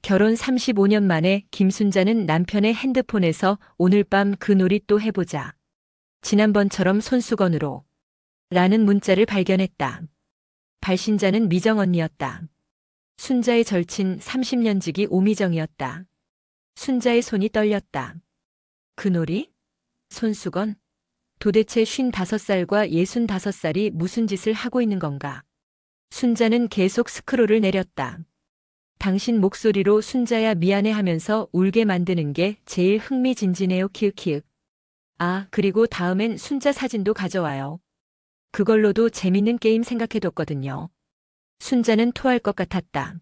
결혼 35년 만에 김순자는 남편의 핸드폰에서 오늘 밤 그 놀이 또 해보자. 지난번처럼 손수건으로. 라는 문자를 발견했다. 발신자는 미정 언니였다. 순자의 절친 30년 지기 오미정이었다. 순자의 손이 떨렸다. 그 놀이? 손수건? 도대체 55살과 65살이 무슨 짓을 하고 있는 건가? 순자는 계속 스크롤을 내렸다. 당신 목소리로 순자야 미안해 하면서 울게 만드는 게 제일 흥미진진해요 키읔키읔. 아, 그리고 다음엔 순자 사진도 가져와요. 그걸로도 재밌는 게임 생각해뒀거든요. 순자는 토할 것 같았다.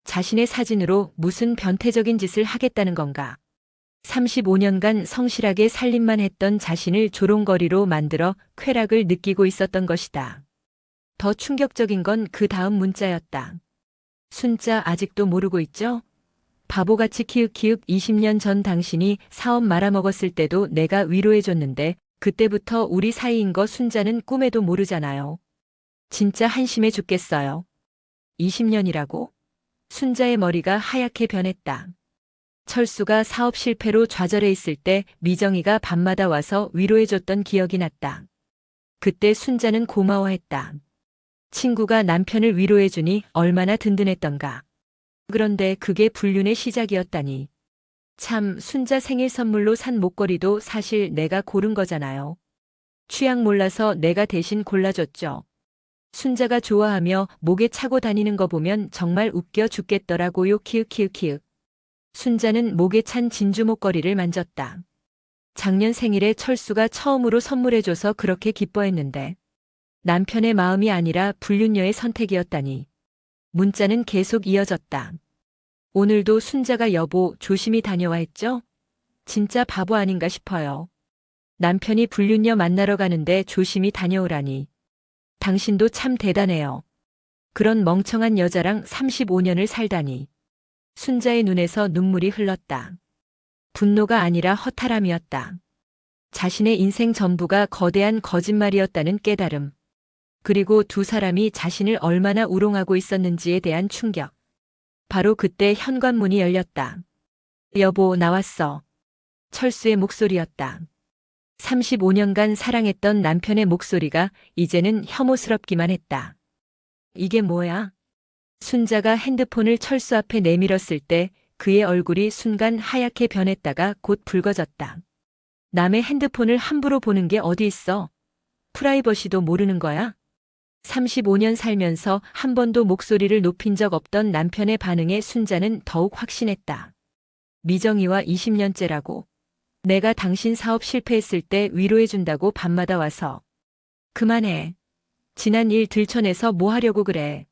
자신의 사진으로 무슨 변태적인 짓을 하겠다는 건가? 35년간 성실하게 살림만 했던 자신을 조롱거리로 만들어 쾌락을 느끼고 있었던 것이다. 더 충격적인 건 그 다음 문자였다. 순자 아직도 모르고 있죠? 바보같이 키읔키읔 20년 전 당신이 사업 말아먹었을 때도 내가 위로해줬는데 그때부터 우리 사이인 거 순자는 꿈에도 모르잖아요. 진짜 한심해 죽겠어요. 20년이라고? 순자의 머리가 하얗게 변했다. 철수가 사업 실패로 좌절해 있을 때 미정이가 밤마다 와서 위로해줬던 기억이 났다. 그때 순자는 고마워했다. 친구가 남편을 위로해주니 얼마나 든든했던가. 그런데 그게 불륜의 시작이었다니. 참, 순자 생일 선물로 산 목걸이도 사실 내가 고른 거잖아요. 취향 몰라서 내가 대신 골라줬죠. 순자가 좋아하며 목에 차고 다니는 거 보면 정말 웃겨 죽겠더라고요 키읔키읔키읔. 순자는 목에 찬 진주 목걸이를 만졌다. 작년 생일에 철수가 처음으로 선물해줘서 그렇게 기뻐했는데 남편의 마음이 아니라 불륜녀의 선택이었다니. 문자는 계속 이어졌다. 오늘도 순자가 여보 조심히 다녀와 했죠? 진짜 바보 아닌가 싶어요. 남편이 불륜녀 만나러 가는데 조심히 다녀오라니. 당신도 참 대단해요. 그런 멍청한 여자랑 35년을 살다니. 순자의 눈에서 눈물이 흘렀다. 분노가 아니라 허탈함이었다. 자신의 인생 전부가 거대한 거짓말이었다는 깨달음. 그리고 두 사람이 자신을 얼마나 우롱하고 있었는지에 대한 충격. 바로 그때 현관문이 열렸다. 여보, 나왔어. 철수의 목소리였다. 35년간 사랑했던 남편의 목소리가 이제는 혐오스럽기만 했다. 이게 뭐야? 순자가 핸드폰을 철수 앞에 내밀었을 때 그의 얼굴이 순간 하얗게 변했다가 곧 붉어졌다. 남의 핸드폰을 함부로 보는 게 어디 있어? 프라이버시도 모르는 거야? 35년 살면서 한 번도 목소리를 높인 적 없던 남편의 반응에 순자는 더욱 확신했다. 미정이와 20년째라고. 내가 당신 사업 실패했을 때 위로해준다고 밤마다 와서. 그만해. 지난 일 들춰내서 뭐 하려고 그래.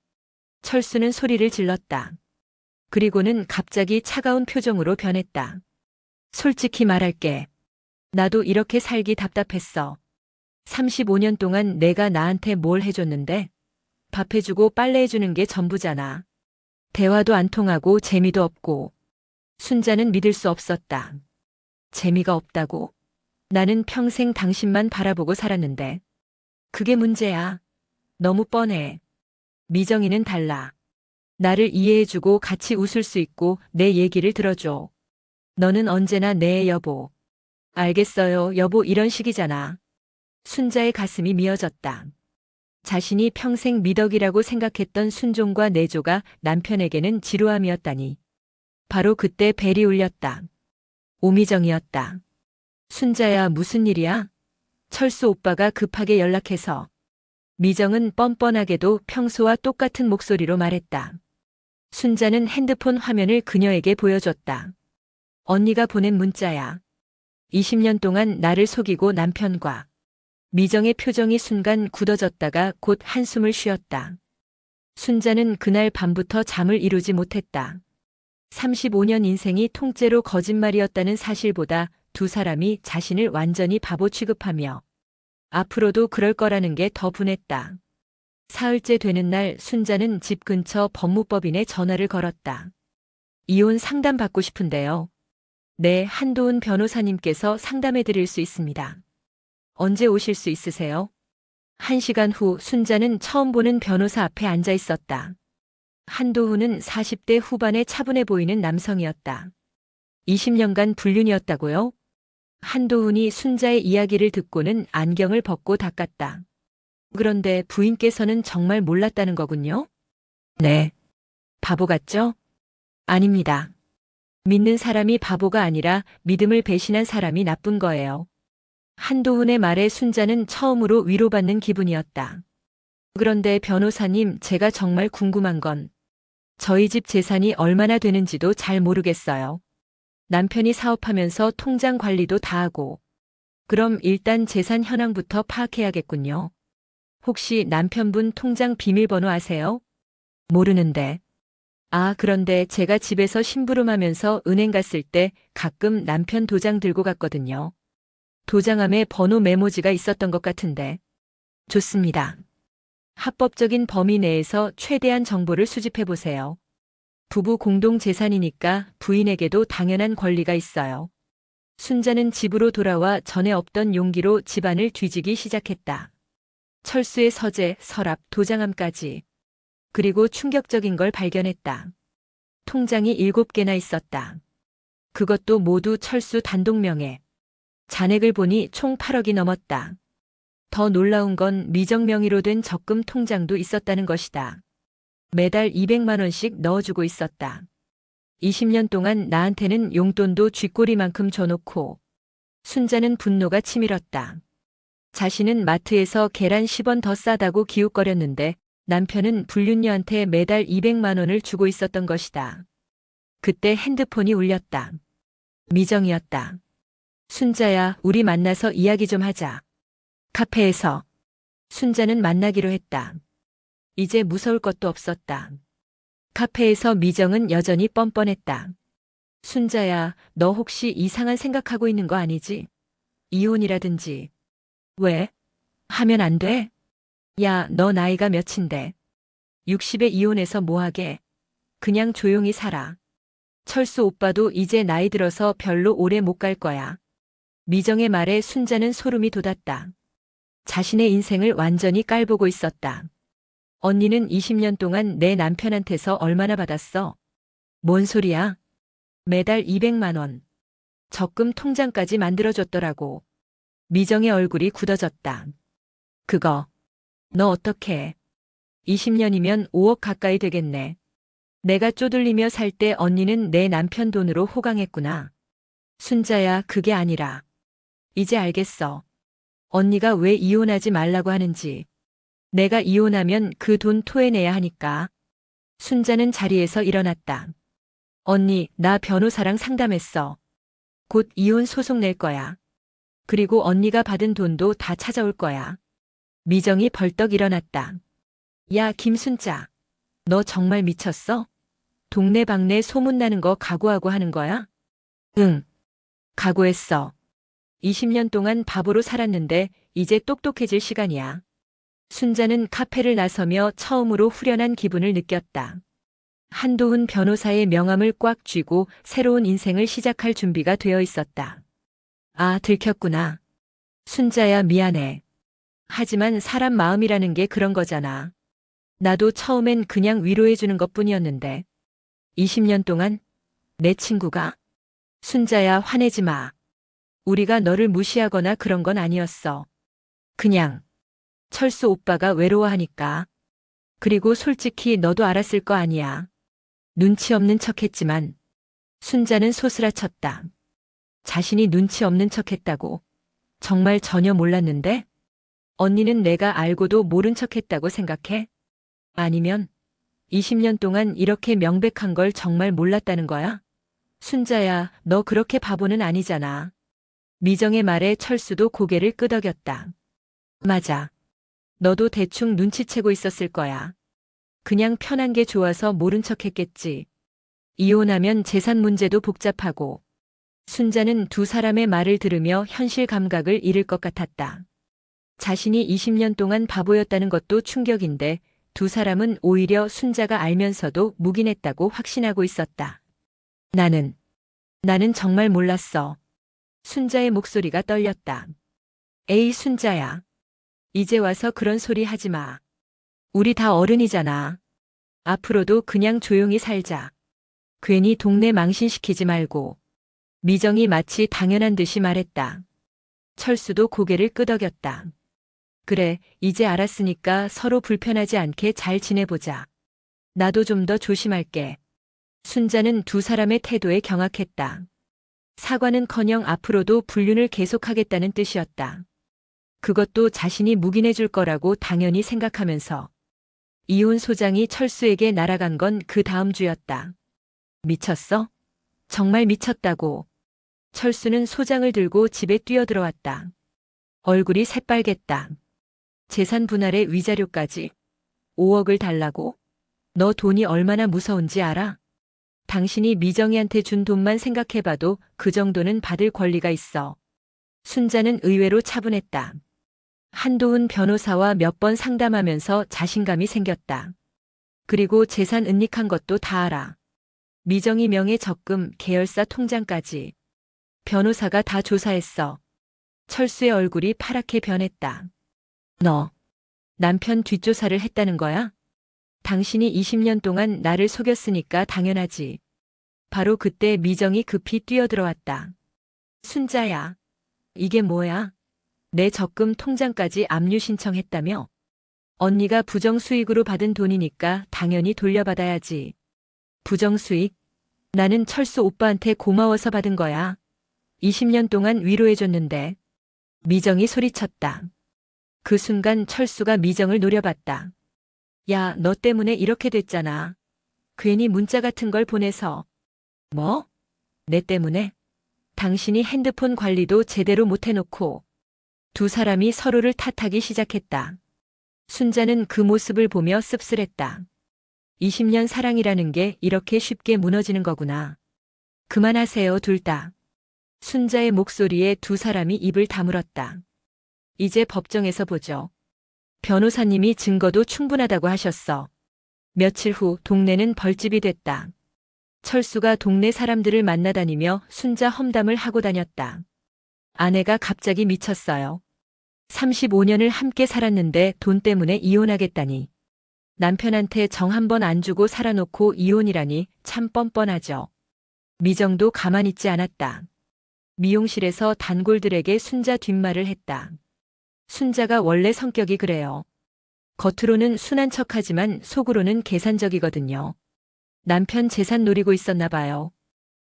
철수는 소리를 질렀다. 그리고는 갑자기 차가운 표정으로 변했다. 솔직히 말할게. 나도 이렇게 살기 답답했어. 35년 동안 내가 나한테 뭘 해줬는데? 밥 해주고 빨래 해주는 게 전부잖아. 대화도 안 통하고 재미도 없고. 순자는 믿을 수 없었다. 재미가 없다고? 나는 평생 당신만 바라보고 살았는데. 그게 문제야. 너무 뻔해. 미정이는 달라. 나를 이해해주고 같이 웃을 수 있고 내 얘기를 들어줘. 너는 언제나 내 여보. 알겠어요, 여보 이런 식이잖아. 순자의 가슴이 미어졌다. 자신이 평생 미덕이라고 생각했던 순종과 내조가 남편에게는 지루함이었다니. 바로 그때 벨이 울렸다. 오미정이었다. 순자야, 무슨 일이야? 철수 오빠가 급하게 연락해서. 미정은 뻔뻔하게도 평소와 똑같은 목소리로 말했다. 순자는 핸드폰 화면을 그녀에게 보여줬다. 언니가 보낸 문자야. 20년 동안 나를 속이고 남편과. 미정의 표정이 순간 굳어졌다가 곧 한숨을 쉬었다. 순자는 그날 밤부터 잠을 이루지 못했다. 35년 인생이 통째로 거짓말이었다는 사실보다 두 사람이 자신을 완전히 바보 취급하며 앞으로도 그럴 거라는 게 더 분했다. 사흘째 되는 날 순자는 집 근처 법무법인에 전화를 걸었다. 이혼 상담 받고 싶은데요. 네, 한도훈 변호사님께서 상담해 드릴 수 있습니다. 언제 오실 수 있으세요? 1시간 후 순자는 처음 보는 변호사 앞에 앉아 있었다. 한도훈은 40대 후반에 차분해 보이는 남성이었다. 20년간 불륜이었다고요? 한도훈이 순자의 이야기를 듣고는 안경을 벗고 닦았다. 그런데 부인께서는 정말 몰랐다는 거군요? 네. 바보 같죠? 아닙니다. 믿는 사람이 바보가 아니라 믿음을 배신한 사람이 나쁜 거예요. 한도훈의 말에 순자는 처음으로 위로받는 기분이었다. 그런데 변호사님, 제가 정말 궁금한 건 저희 집 재산이 얼마나 되는지도 잘 모르겠어요. 남편이 사업하면서 통장 관리도 다 하고. 그럼 일단 재산 현황부터 파악해야겠군요. 혹시 남편분 통장 비밀번호 아세요? 모르는데. 아, 그런데 제가 집에서 심부름하면서 은행 갔을 때 가끔 남편 도장 들고 갔거든요. 도장함에 번호 메모지가 있었던 것 같은데. 좋습니다. 합법적인 범위 내에서 최대한 정보를 수집해 보세요. 부부 공동 재산이니까 부인에게도 당연한 권리가 있어요. 순자는 집으로 돌아와 전에 없던 용기로 집안을 뒤지기 시작했다. 철수의 서재, 서랍, 도장함까지. 그리고 충격적인 걸 발견했다. 통장이 7개나 있었다. 그것도 모두 철수 단독 명의. 잔액을 보니 총 8억이 넘었다. 더 놀라운 건 미정 명의로 된 적금 통장도 있었다는 것이다. 매달 200만 원씩 넣어주고 있었다. 20년 동안 나한테는 용돈도 쥐꼬리만큼 줘놓고. 순자는 분노가 치밀었다. 자신은 마트에서 계란 10원 더 싸다고 기웃거렸는데 남편은 불륜녀한테 매달 200만 원을 주고 있었던 것이다. 그때 핸드폰이 울렸다. 미정이었다. 순자야, 우리 만나서 이야기 좀 하자. 카페에서. 순자는 만나기로 했다. 이제 무서울 것도 없었다. 카페에서 미정은 여전히 뻔뻔했다. 순자야, 너 혹시 이상한 생각하고 있는 거 아니지? 이혼이라든지. 왜? 하면 안 돼? 야, 너 나이가 몇인데? 60에 이혼해서 뭐하게? 그냥 조용히 살아. 철수 오빠도 이제 나이 들어서 별로 오래 못 갈 거야. 미정의 말에 순자는 소름이 돋았다. 자신의 인생을 완전히 깔보고 있었다. 언니는 20년 동안 내 남편한테서 얼마나 받았어? 뭔 소리야? 매달 200만 원. 적금 통장까지 만들어줬더라고. 미정의 얼굴이 굳어졌다. 그거, 너 어떡해? 20년이면 5억 가까이 되겠네. 내가 쪼들리며 살 때 언니는 내 남편 돈으로 호강했구나. 순자야, 그게 아니라. 이제 알겠어. 언니가 왜 이혼하지 말라고 하는지. 내가 이혼하면 그 돈 토해내야 하니까. 순자는 자리에서 일어났다. 언니, 나 변호사랑 상담했어. 곧 이혼 소송 낼 거야. 그리고 언니가 받은 돈도 다 찾아올 거야. 미정이 벌떡 일어났다. 야, 김순자. 너 정말 미쳤어? 동네방네 소문나는 거 각오하고 하는 거야? 응. 각오했어. 20년 동안 바보로 살았는데 이제 똑똑해질 시간이야. 순자는 카페를 나서며 처음으로 후련한 기분을 느꼈다. 한도훈 변호사의 명함을 꽉 쥐고 새로운 인생을 시작할 준비가 되어 있었다. 아, 들켰구나. 순자야, 미안해. 하지만 사람 마음이라는 게 그런 거잖아. 나도 처음엔 그냥 위로해주는 것뿐이었는데. 20년 동안 내 친구가. 순자야, 화내지 마. 우리가 너를 무시하거나 그런 건 아니었어. 그냥 철수 오빠가 외로워하니까. 그리고 솔직히 너도 알았을 거 아니야. 눈치 없는 척했지만 순자는 소스라쳤다. 자신이 눈치 없는 척했다고. 정말 전혀 몰랐는데? 언니는 내가 알고도 모른 척했다고 생각해? 아니면 20년 동안 이렇게 명백한 걸 정말 몰랐다는 거야? 순자야, 너 그렇게 바보는 아니잖아. 미정의 말에 철수도 고개를 끄덕였다. 맞아. 너도 대충 눈치채고 있었을 거야. 그냥 편한 게 좋아서 모른 척했겠지. 이혼하면 재산 문제도 복잡하고. 순자는 두 사람의 말을 들으며 현실 감각을 잃을 것 같았다. 자신이 20년 동안 바보였다는 것도 충격인데 두 사람은 오히려 순자가 알면서도 묵인했다고 확신하고 있었다. 나는 정말 몰랐어. 순자의 목소리가 떨렸다. 에이, 순자야. 이제 와서 그런 소리 하지 마. 우리 다 어른이잖아. 앞으로도 그냥 조용히 살자. 괜히 동네 망신시키지 말고. 미정이 마치 당연한 듯이 말했다. 철수도 고개를 끄덕였다. 그래, 이제 알았으니까 서로 불편하지 않게 잘 지내보자. 나도 좀 더 조심할게. 순자는 두 사람의 태도에 경악했다. 사과는커녕 앞으로도 불륜을 계속하겠다는 뜻이었다. 그것도 자신이 묵인해줄 거라고 당연히 생각하면서. 이혼 소장이 철수에게 날아간 건 그 다음 주였다. 미쳤어? 정말 미쳤다고. 철수는 소장을 들고 집에 뛰어들어왔다. 얼굴이 새빨갰다. 재산 분할의 위자료까지 5억을 달라고? 너 돈이 얼마나 무서운지 알아? 당신이 미정이한테 준 돈만 생각해봐도 그 정도는 받을 권리가 있어. 순자는 의외로 차분했다. 한도훈 변호사와 몇 번 상담하면서 자신감이 생겼다. 그리고 재산 은닉한 것도 다 알아. 미정이 명의 적금, 계열사 통장까지. 변호사가 다 조사했어. 철수의 얼굴이 파랗게 변했다. 너, 남편 뒷조사를 했다는 거야? 당신이 20년 동안 나를 속였으니까 당연하지. 바로 그때 미정이 급히 뛰어들어왔다. 순자야, 이게 뭐야? 내 적금 통장까지 압류 신청했다며? 언니가 부정수익으로 받은 돈이니까 당연히 돌려받아야지. 부정수익? 나는 철수 오빠한테 고마워서 받은 거야. 20년 동안 위로해줬는데. 미정이 소리쳤다. 그 순간 철수가 미정을 노려봤다. 야, 너 때문에 이렇게 됐잖아. 괜히 문자 같은 걸 보내서. 뭐? 내 때문에? 당신이 핸드폰 관리도 제대로 못해놓고. 두 사람이 서로를 탓하기 시작했다. 순자는 그 모습을 보며 씁쓸했다. 20년 사랑이라는 게 이렇게 쉽게 무너지는 거구나. 그만하세요, 둘 다. 순자의 목소리에 두 사람이 입을 다물었다. 이제 법정에서 보죠. 변호사님이 증거도 충분하다고 하셨어. 며칠 후 동네는 벌집이 됐다. 철수가 동네 사람들을 만나다니며 순자 험담을 하고 다녔다. 아내가 갑자기 미쳤어요. 35년을 함께 살았는데 돈 때문에 이혼하겠다니. 남편한테 정 한 번 안 주고 살아놓고 이혼이라니 참 뻔뻔하죠. 미정도 가만히 있지 않았다. 미용실에서 단골들에게 순자 뒷말을 했다. 순자가 원래 성격이 그래요. 겉으로는 순한 척하지만 속으로는 계산적이거든요. 남편 재산 노리고 있었나 봐요.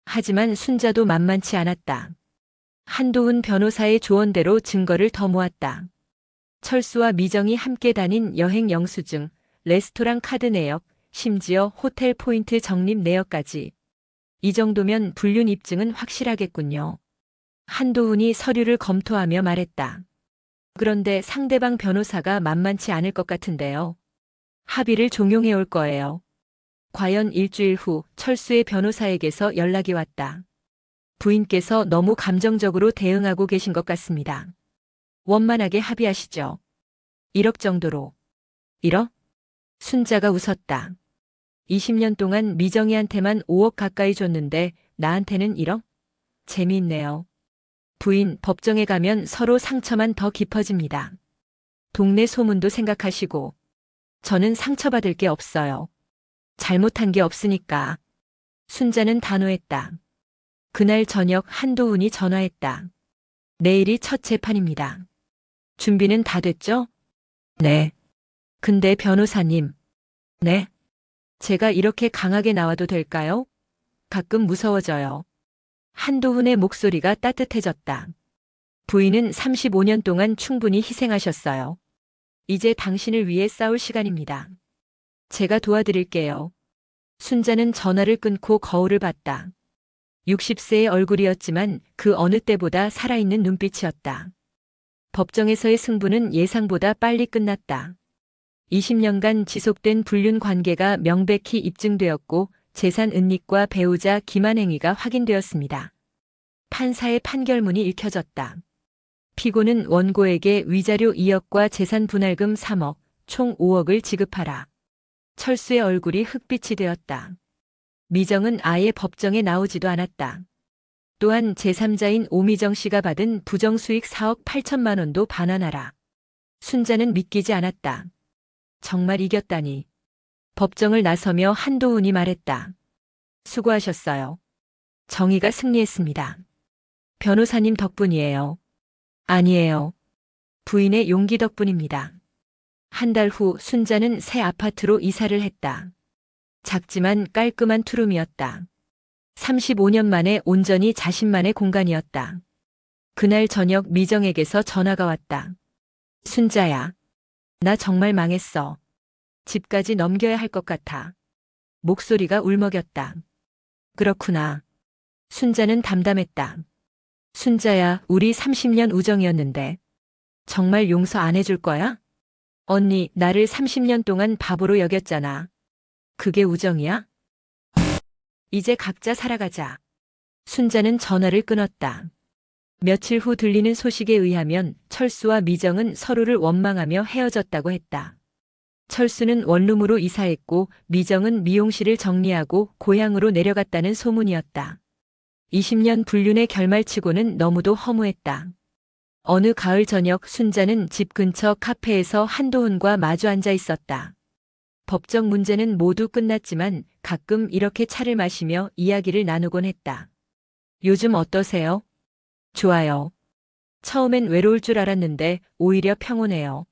하지만 순자도 만만치 않았다. 한도훈 변호사의 조언대로 증거를 더 모았다. 철수와 미정이 함께 다닌 여행 영수증, 레스토랑 카드 내역, 심지어 호텔 포인트 적립 내역까지. 이 정도면 불륜 입증은 확실하겠군요. 한도훈이 서류를 검토하며 말했다. 그런데 상대방 변호사가 만만치 않을 것 같은데요. 합의를 종용해 올 거예요. 과연 일주일 후 철수의 변호사에게서 연락이 왔다. 부인께서 너무 감정적으로 대응하고 계신 것 같습니다. 원만하게 합의하시죠. 1억 정도로. 1억? 순자가 웃었다. 20년 동안 미정이한테만 5억 가까이 줬는데 나한테는 1억? 재미있네요. 부인, 법정에 가면 서로 상처만 더 깊어집니다. 동네 소문도 생각하시고. 저는 상처받을 게 없어요. 잘못한 게 없으니까. 순자는 단호했다. 그날 저녁 한도훈이 전화했다. 내일이 첫 재판입니다. 준비는 다 됐죠? 네. 근데 변호사님. 네. 제가 이렇게 강하게 나와도 될까요? 가끔 무서워져요. 한도훈의 목소리가 따뜻해졌다. 부인은 35년 동안 충분히 희생하셨어요. 이제 당신을 위해 싸울 시간입니다. 제가 도와드릴게요. 순자는 전화를 끊고 거울을 봤다. 60세의 얼굴이었지만 그 어느 때보다 살아있는 눈빛이었다. 법정에서의 승부는 예상보다 빨리 끝났다. 20년간 지속된 불륜 관계가 명백히 입증되었고 재산 은닉과 배우자 기만 행위가 확인되었습니다. 판사의 판결문이 읽혀졌다. 피고는 원고에게 위자료 2억과 재산 분할금 3억, 총 5억을 지급하라. 철수의 얼굴이 흑빛이 되었다. 미정은 아예 법정에 나오지도 않았다. 또한 제3자인 오미정 씨가 받은 부정수익 4억 8천만 원도 반환하라. 순자는 믿기지 않았다. 정말 이겼다니. 법정을 나서며 한도훈이 말했다. 수고하셨어요. 정의가 승리했습니다. 변호사님 덕분이에요. 아니에요. 부인의 용기 덕분입니다. 한 달 후 순자는 새 아파트로 이사를 했다. 작지만 깔끔한 투룸이었다. 35년 만에 온전히 자신만의 공간이었다. 그날 저녁 미정에게서 전화가 왔다. 순자야. 나 정말 망했어. 집까지 넘겨야 할 것 같아. 목소리가 울먹였다. 그렇구나. 순자는 담담했다. 순자야, 우리 30년 우정이었는데. 정말 용서 안 해줄 거야? 언니, 나를 30년 동안 바보로 여겼잖아. 그게 우정이야? 이제 각자 살아가자. 순자는 전화를 끊었다. 며칠 후 들리는 소식에 의하면 철수와 미정은 서로를 원망하며 헤어졌다고 했다. 철수는 원룸으로 이사했고 미정은 미용실을 정리하고 고향으로 내려갔다는 소문이었다. 20년 불륜의 결말치고는 너무도 허무했다. 어느 가을 저녁 순자는 집 근처 카페에서 한도훈과 마주 앉아 있었다. 법적 문제는 모두 끝났지만 가끔 이렇게 차를 마시며 이야기를 나누곤 했다. 요즘 어떠세요? 좋아요. 처음엔 외로울 줄 알았는데 오히려 평온해요.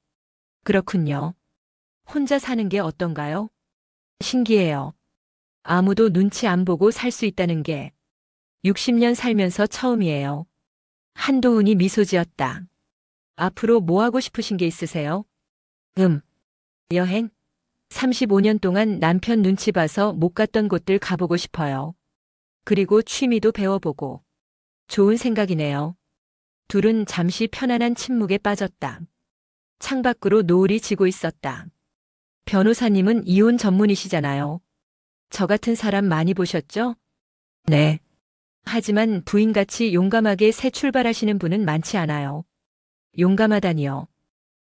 그렇군요. 혼자 사는 게 어떤가요? 신기해요. 아무도 눈치 안 보고 살 수 있다는 게 60년 살면서 처음이에요. 한도훈이 미소 지었다. 앞으로 뭐 하고 싶으신 게 있으세요? 여행? 35년 동안 남편 눈치 봐서 못 갔던 곳들 가보고 싶어요. 그리고 취미도 배워보고. 좋은 생각이네요. 둘은 잠시 편안한 침묵에 빠졌다. 창밖으로 노을이 지고 있었다. 변호사님은 이혼 전문이시잖아요. 저 같은 사람 많이 보셨죠? 네. 하지만 부인같이 용감하게 새 출발하시는 분은 많지 않아요. 용감하다니요.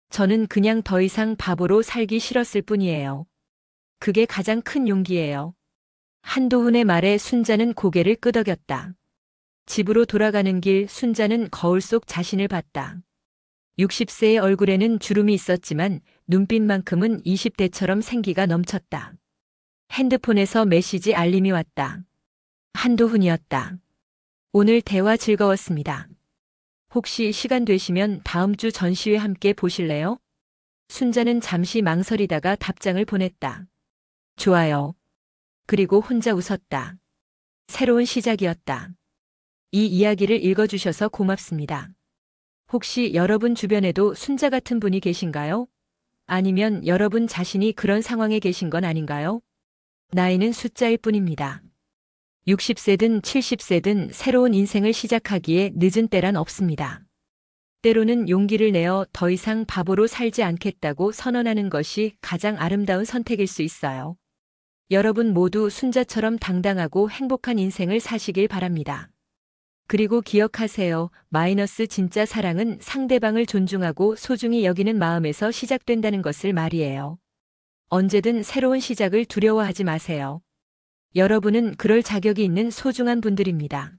저는 그냥 더 이상 바보로 살기 싫었을 뿐이에요. 그게 가장 큰 용기예요. 한도훈의 말에 순자는 고개를 끄덕였다. 집으로 돌아가는 길 순자는 거울 속 자신을 봤다. 60세의 얼굴에는 주름이 있었지만 눈빛만큼은 20대처럼 생기가 넘쳤다. 핸드폰에서 메시지 알림이 왔다. 한도훈이었다. 오늘 대화 즐거웠습니다. 혹시 시간 되시면 다음 주 전시회 함께 보실래요? 순자는 잠시 망설이다가 답장을 보냈다. 좋아요. 그리고 혼자 웃었다. 새로운 시작이었다. 이 이야기를 읽어주셔서 고맙습니다. 혹시 여러분 주변에도 순자 같은 분이 계신가요? 아니면 여러분 자신이 그런 상황에 계신 건 아닌가요? 나이는 숫자일 뿐입니다. 60세든 70세든 새로운 인생을 시작하기에 늦은 때란 없습니다. 때로는 용기를 내어 더 이상 바보로 살지 않겠다고 선언하는 것이 가장 아름다운 선택일 수 있어요. 여러분 모두 순자처럼 당당하고 행복한 인생을 사시길 바랍니다. 그리고 기억하세요. 진짜 사랑은 상대방을 존중하고 소중히 여기는 마음에서 시작된다는 것을 말이에요. 언제든 새로운 시작을 두려워하지 마세요. 여러분은 그럴 자격이 있는 소중한 분들입니다.